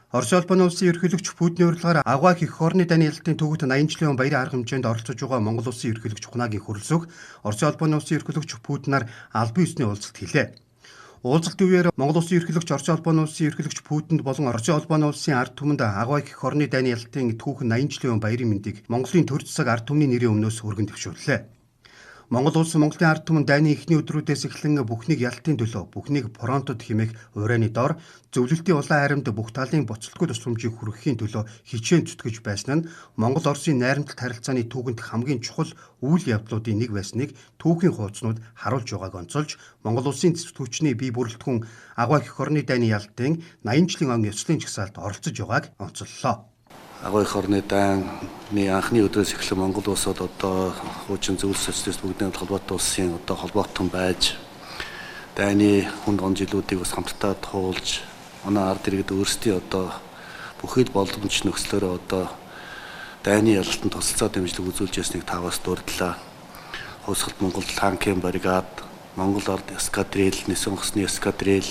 Оросын улбаны улсын ерөнхийлөгч Путиний урилгаар Агуай их орны дайны ялалтын төвөд 80 жилийн баярын арга хэмжээнд оролцож байгаа Монгол улсын ерөнхийлөгч Хунагийн хүрэлцэг Оросын улбаны улсын ерөнхийлөгч Путинаар албан ёсны уулзалт хийлээ. Уулзалтын үеэр Монгол улсын ерөнхийлөгч Оросын улбаны улсын ерөнхийлөгч Путинд болон Оросын улбаны улсын ард түмэнд Агуай их орны дайны ялалтын түүхэн 80 жилийн баярын мэндийг Монголын төр засаг ард түмний нэрийн өмнөөс өргөн дэвшүүллээ. Монгол улс Монголын ард түмэн дайны эхний өдрүүдээс эхлэн бүхнийг ялтын төлөө бүхнийг фронтод хэмээх урайны доор зөвлөлтийн улаан харимд бүх талын боцолтгүй тусламжийг хүргэхийн төлөө хичээн зүтгэж байсан нь Монгол Оросын найрамдалт харилцааны түүхэнд хамгийн чухал үйл явдлуудын нэг байсныг түүхийн хуудаснууд харуулж байгааг онцолж Монгол улсын цэцэд хүчний бие бүрэлдэхүүн Агуай их орны дайны ялалтын 80 жилийн он ёслолын жагсаалд оролцож байгааг онцоллоо. Агуай их орны дайны анхны өдрөөс эхлэн Монгол улсад одоо хуучин зөвлөлт социалист бүгдийн холбоотой улсын одоо холбоотон байж дайны хүнд он жилүүдийг бас хамтдаа туулж манай ард иргэд өөрсдийн одоо бүхэл боломж нөхцлөөрөө одоо дайны ялалтанд тусалцаа дэмжлэг үзүүлж ясныг таваас дурдлаа. Хувьсгалт Монгол танкын бригад, Монгол ард эскадрил, нисэн усны эскадрил,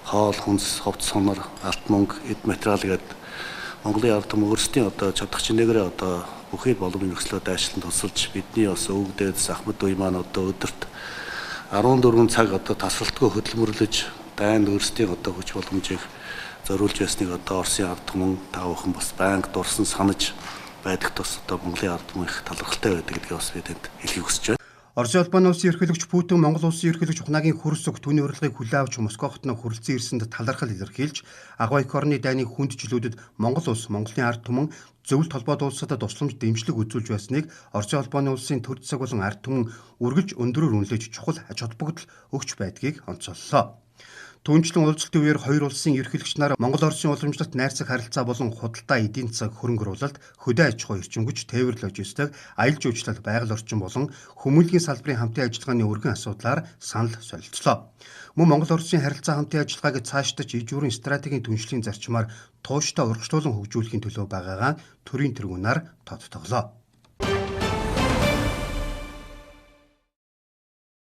хоол хүнс, ховц сонор, алт мөнгө, эд материал гэдэг Монголын ард түмэн өөрсдийн одоо чадах чинээгээрээ одоо бүхэл боломжийн нөхцлөд дайшлан тусалж бидний бас өвгдөөд Ахмад үе маань одоо өдөрт 14 цаг одоо тасралтгүй хөдөлмөрлөж дайнд өөрсдийн одоо хүч боломжийг зориулж байсныг одоо Оросын ард түмэн та бүхэн бас байнга дурсан санаж байдаг тус одоо Монголын ард түмэн их талархалтай байдаг гэдгийг бас би тэнд хэлхийг хүсэж байна. Оросын улбаны улсын ерөнхийлөгч Путин Монгол улсын ерөнхийлөгч Хунагийн хүрэлцэг түүний урилгыг хүлээн авч Москва хотод хүрэлцэн ирсэнд талархал илэрхийлж Агуай их орны дайны хүнд жилүүдэд Монгол улс Монголын ард түмэн зөвлөлт холбоот улсуудад тусламж дэмжлэг үзүүлж байсныг Оросын улбаны улсын төр засаг болон ард түмэн үргэлж өндөрөөр үнэлж чухал ач холбогдол өгч байдгийг онцоллоо. Түүнчлэн уулзалтын үеэр хоёр улсын ерөнхийлөгч нар Монгол Оросын уламжлалт найрсаг харилцаа болон худалдаа эдийн засаг хөрөнгө оруулалт, хөдөө аж ахуй эрчимгүйч, тээвэр логистик, аялал жуулчлал, байгаль орчин болон хүмүүнлэгийн салбарын хамтын ажиллагааны өргөн асуудлаар санал солилцлоо. Мөн Монгол Оросын харилцаа хамтын ажиллагааг цаашдаж ижүүрийн стратегийн түншлэлийн зарчмаар тууштай урагшлуулан хөгжүүлэхийн төлөө байгаагаа төрийн тэргүүнээр тодтоглоо.